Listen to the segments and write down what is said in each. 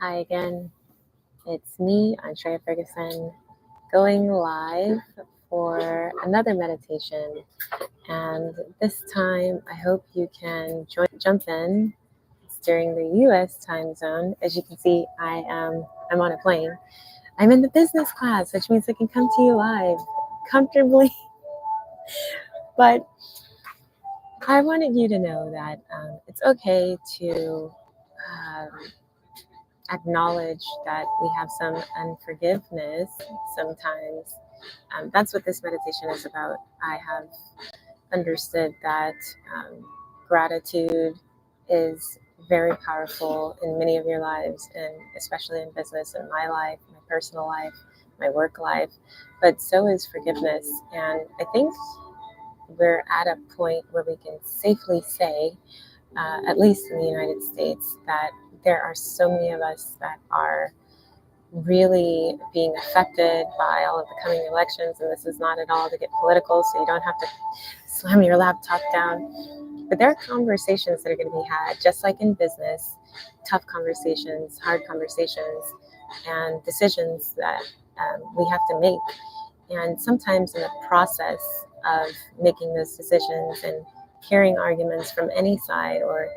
Hi again, it's me, Antréa Ferguson, going live for another meditation. And this time, I hope you can jump in. It's during the U.S. time zone. As you can see, I'm on a plane. I'm in the business class, which means I can come to you live comfortably. But I wanted you to know that it's okay to acknowledge that we have some unforgiveness sometimes. That's what this meditation is about. I have understood that gratitude is very powerful in many of your lives, and especially in business, in my life, my personal life, my work life, but so is forgiveness. And I think we're at a point where we can safely say, at least in the United States, that there are so many of us that are really being affected by all of the coming elections. And this is not at all to get political, so you don't have to slam your laptop down. But there are conversations that are going to be had, just like in business, tough conversations, hard conversations, and decisions that we have to make. And sometimes in the process of making those decisions and hearing arguments from any side, or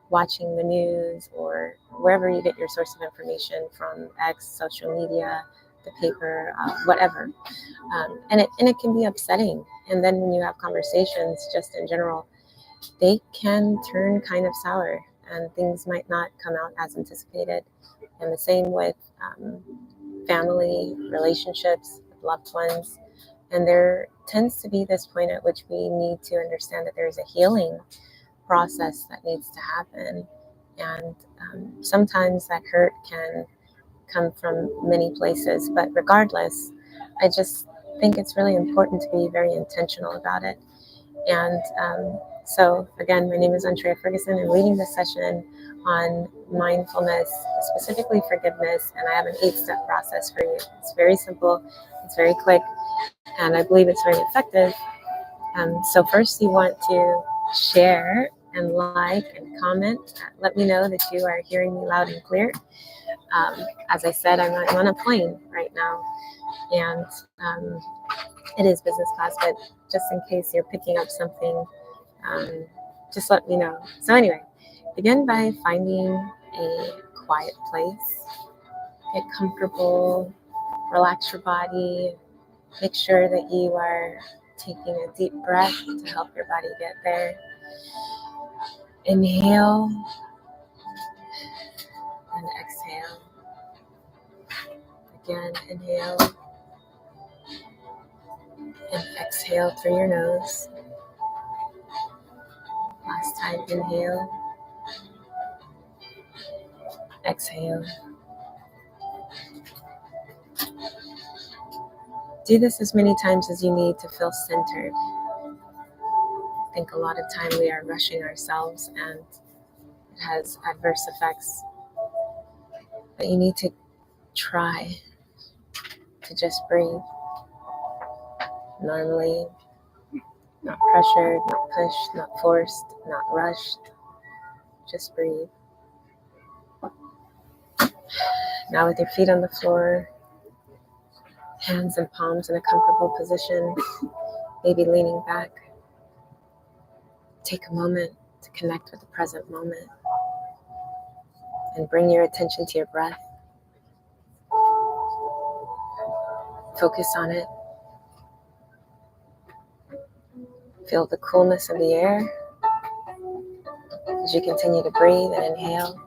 watching the news, or wherever you get your source of information from, X, social media, the paper, whatever. And it can be upsetting. And then when you have conversations just in general, they can turn kind of sour and things might not come out as anticipated. And the same with family relationships, loved ones. And there tends to be this point at which we need to understand that there's a healing process that needs to happen. And sometimes that hurt can come from many places. But regardless, I just think it's really important to be very intentional about it. And so, again, my name is Antréa Ferguson. I'm leading this session on mindfulness, specifically forgiveness, and I have an 8-step process for you. It's very simple, it's very quick, and I believe it's very effective. So first, you want to share and like and comment. Let me know that you are hearing me loud and clear. As I said, I'm on a plane right now, and it is business class, but just in case you're picking up something, just let me know. So anyway, begin by finding a quiet place. Get comfortable, relax your body. Make sure that you are taking a deep breath to help your body get there. Inhale and exhale. Again, inhale and exhale through your nose. Last time, inhale, exhale. Do this as many times as you need to feel centered. I think a lot of time we are rushing ourselves and it has adverse effects. But you need to try to just breathe normally, not pressured, not pushed, not forced, not rushed. Just breathe. Now with your feet on the floor, hands and palms in a comfortable position, maybe leaning back, take a moment to connect with the present moment and bring your attention to your breath. Focus on it. Feel the coolness of the air as you continue to breathe and inhale,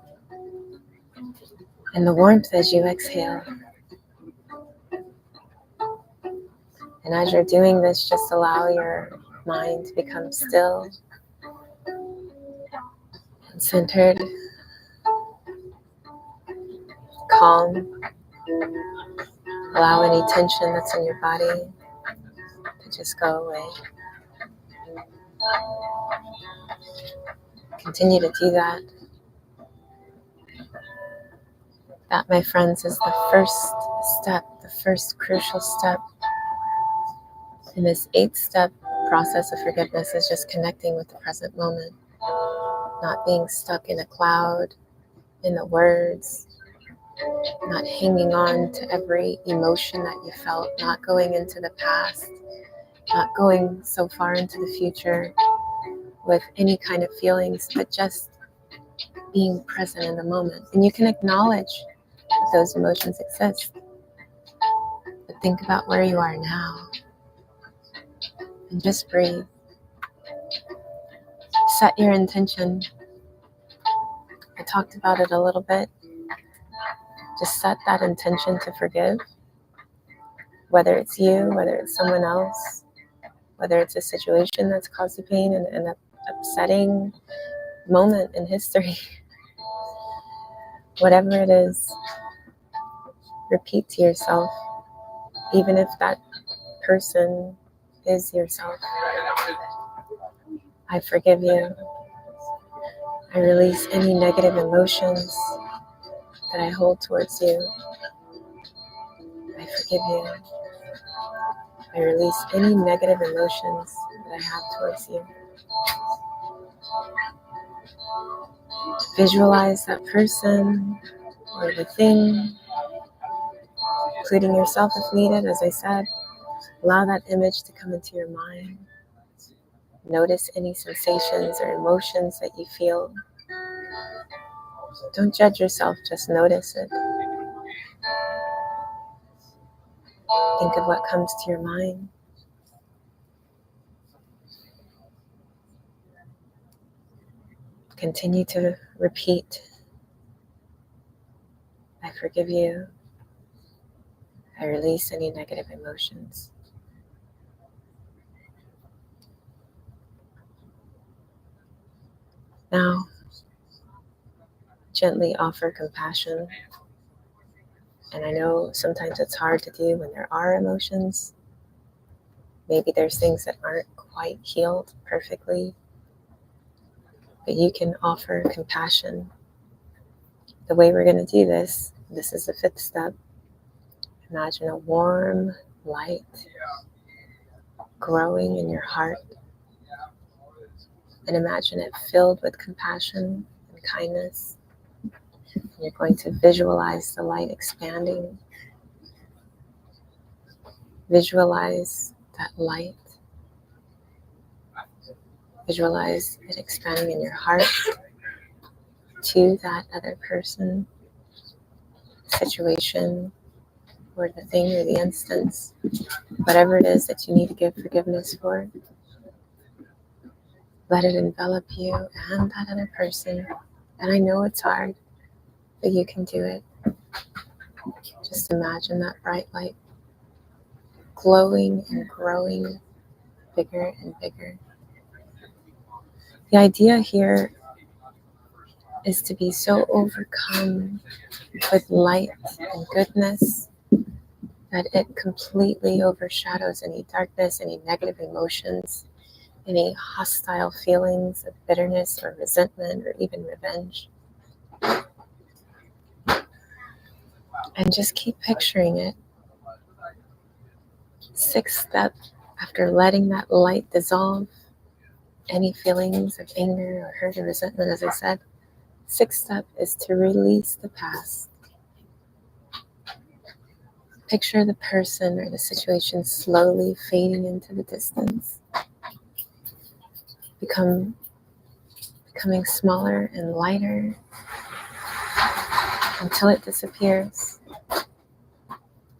and the warmth as you exhale. And as you're doing this, just allow your mind to become still and centered, calm. Allow any tension that's in your body to just go away. Continue to do that. That, my friends, is the first step, the first crucial step in this 8-step process of forgiveness, is just connecting with the present moment, not being stuck in a cloud, in the words, not hanging on to every emotion that you felt, not going into the past, not going so far into the future with any kind of feelings, but just being present in the moment. And you can acknowledge that those emotions exist, but think about where you are now and just breathe. Set your intention. I talked about it a little bit. Just set that intention to forgive, whether it's you, whether it's someone else, whether it's a situation that's caused you pain and an upsetting moment in history. Whatever it is, repeat to yourself, even if that person is yourself. I forgive you. I release any negative emotions that I hold towards you. I forgive you. I release any negative emotions that I have towards you. Visualize that person or the thing, including yourself if needed, as I said. Allow that image to come into your mind. Notice any sensations or emotions that you feel. Don't judge yourself, just notice it. Think of what comes to your mind. Continue to repeat. I forgive you. I release any negative emotions. Now, gently offer compassion. And I know sometimes it's hard to do when there are emotions. Maybe there's things that aren't quite healed perfectly. But you can offer compassion. The way we're going to do this is the 5th step. Imagine a warm light growing in your heart. And imagine it filled with compassion and kindness. And you're going to visualize the light expanding. Visualize that light. Visualize it expanding in your heart to that other person, situation, or the thing or the instance, whatever it is that you need to give forgiveness for. Let it envelop you and that other person. And I know it's hard, but you can do it. Just imagine that bright light glowing and growing bigger and bigger. The idea here is to be so overcome with light and goodness that it completely overshadows any darkness, any negative emotions, any hostile feelings of bitterness or resentment or even revenge. And just keep picturing it. 6th step, after letting that light dissolve any feelings of anger or hurt or resentment, as I said, 6th step is to release the past. Picture the person or the situation slowly fading into the distance, becoming smaller and lighter until it disappears.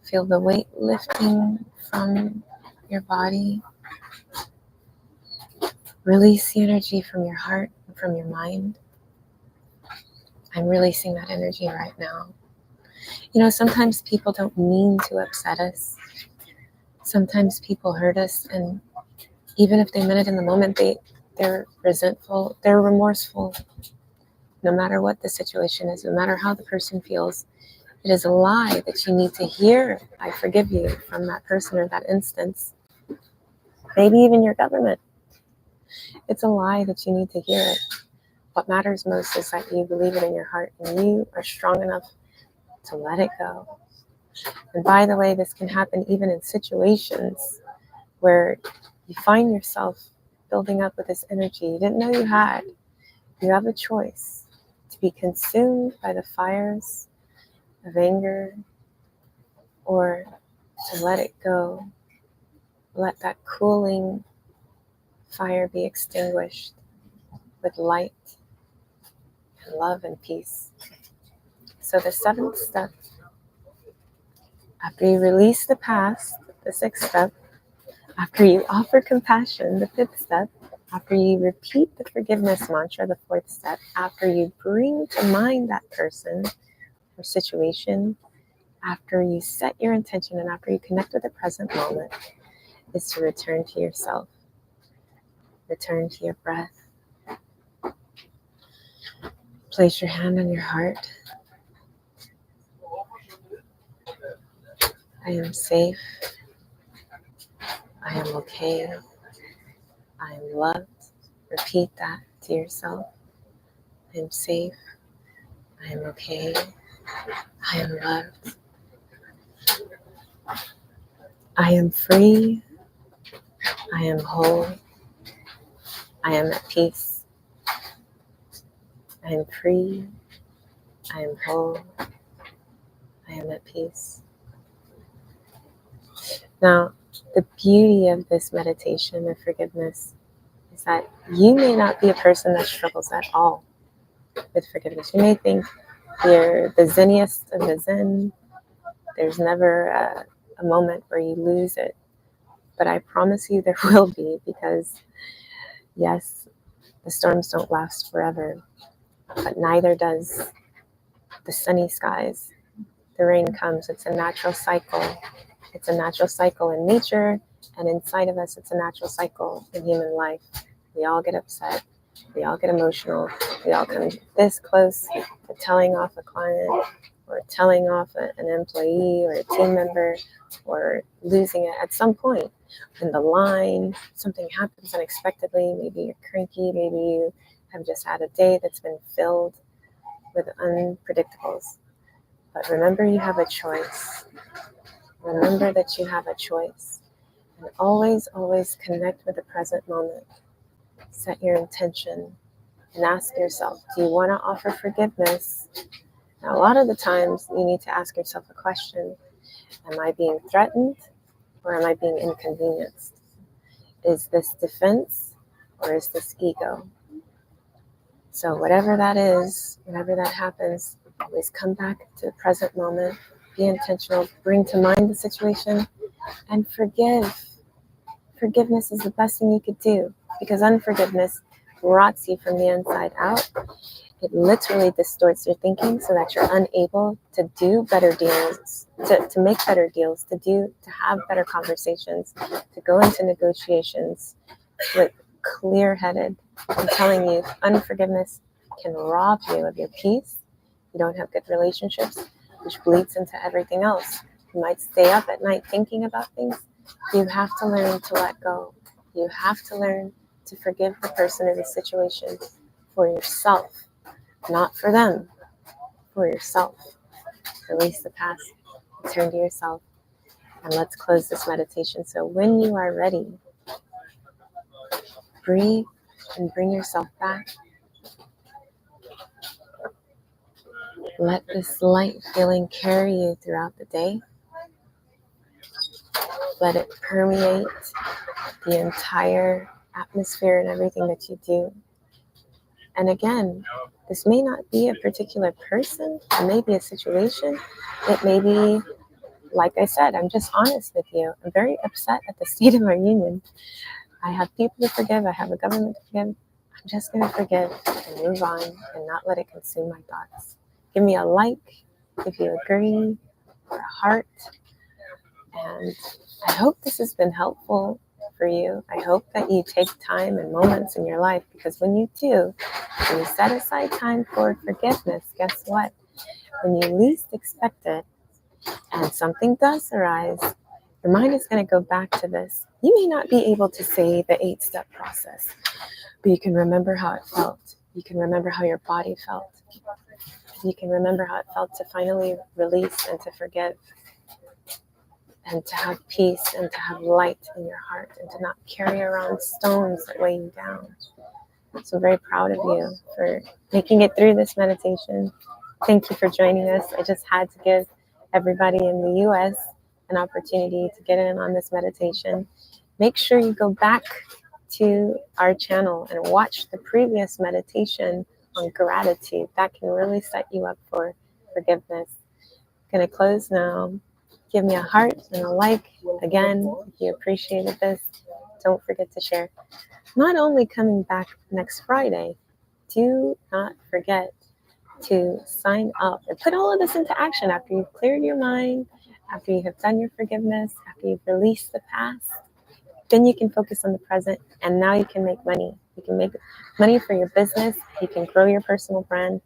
Feel the weight lifting from your body. Release the energy from your heart and from your mind. I'm releasing that energy right now. You know, sometimes people don't mean to upset us. Sometimes people hurt us, and even if they meant it in the moment, they're resentful, they're remorseful. No matter what the situation is, no matter how the person feels, it is a lie that you need to hear, I forgive you, from that person or that instance. Maybe even your government. It's a lie that you need to hear it. What matters most is that you believe it in your heart and you are strong enough to let it go. And by the way, this can happen even in situations where you find yourself building up with this energy you didn't know you had. You have a choice to be consumed by the fires of anger, or to let it go. Let that cooling fire be extinguished with light and love and peace. So the 7th step, after you release the past, the 6th step, after you offer compassion, the 5th step, after you repeat the forgiveness mantra, the 4th step, after you bring to mind that person or situation, after you set your intention, and after you connect with the present moment, is to return to yourself. Return to your breath. Place your hand on your heart. I am safe. I am okay. I am loved. Repeat that to yourself. I am safe. I am okay. I am loved. I am free. I am whole. I am at peace. I am free. I am whole. I am at peace. Now, the beauty of this meditation of forgiveness is that you may not be a person that struggles at all with forgiveness. You may think you're the zeniest of the zen. There's never a moment where you lose it. But I promise you there will be, because yes, the storms don't last forever, but neither does the sunny skies. The rain comes. It's a natural cycle. It's a natural cycle in nature, and inside of us, it's a natural cycle in human life. We all get upset. We all get emotional. We all come this close to telling off a client, or telling off an employee or a team member, or losing it at some point in the line. Something happens unexpectedly. Maybe you're cranky. Maybe you have just had a day that's been filled with unpredictables. But remember, you have a choice. Remember that you have a choice. And always, always connect with the present moment. Set your intention and ask yourself, do you want to offer forgiveness? Now, a lot of the times you need to ask yourself a question. Am I being threatened, or am I being inconvenienced? Is this defense, or is this ego? So whatever that is, whenever that happens, always come back to the present moment. Be intentional. Bring to mind the situation and forgive. Forgiveness is the best thing you could do, because unforgiveness rots you from the inside out. It literally distorts your thinking so that you're unable to do better deals, to make better deals, to have better conversations, to go into negotiations with clear-headed. I'm telling you, unforgiveness can rob you of your peace. You don't have good relationships, which bleeds into everything else. You might stay up at night thinking about things. You have to learn to let go. You have to learn to forgive the person or the situation for yourself. Not for them, for yourself. Release the past, return to yourself, and let's close this meditation. So when you are ready, breathe and bring yourself back. Let this light feeling carry you throughout the day. Let it permeate the entire atmosphere and everything that you do. And again, this may not be a particular person. It may be a situation. It may be, like I said, I'm just honest with you. I'm very upset at the state of our union. I have people to forgive. I have a government to forgive. I'm just going to forgive and move on and not let it consume my thoughts. Give me a like if you agree, or a heart. And I hope this has been helpful for you. I hope that you take time and moments in your life, because when you do, when you set aside time for forgiveness, guess what? When you least expect it and something does arise, your mind is going to go back to this. You may not be able to say the 8-step process, but you can remember how it felt. You can remember how your body felt. You can remember how it felt to finally release and to forgive, and to have peace and to have light in your heart, and to not carry around stones that weigh you down. So I'm very proud of you for making it through this meditation. Thank you for joining us. I just had to give everybody in the US an opportunity to get in on this meditation. Make sure you go back to our channel and watch the previous meditation on gratitude. That can really set you up for forgiveness. I'm going to close now. Give me a heart and a like. Again, if you appreciated this, don't forget to share. Not only coming back next Friday, do not forget to sign up and put all of this into action after you've cleared your mind, after you have done your forgiveness, after you've released the past. Then you can focus on the present, and now you can make money. You can make money for your business. You can grow your personal brand.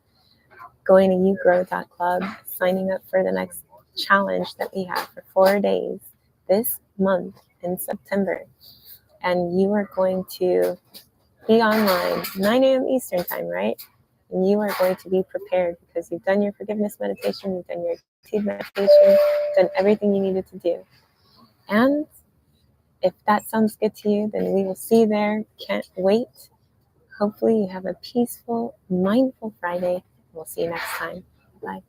Going to yougrow.club, signing up for the next challenge that we have for 4 days this month in September. And you are going to be online 9 a.m. Eastern time, right? And you are going to be prepared because you've done your forgiveness meditation, you've done your gratitude meditation, done everything you needed to do. And if that sounds good to you, then we will see you there. Can't wait. Hopefully you have a peaceful, mindful Friday. We'll see you next time. Bye.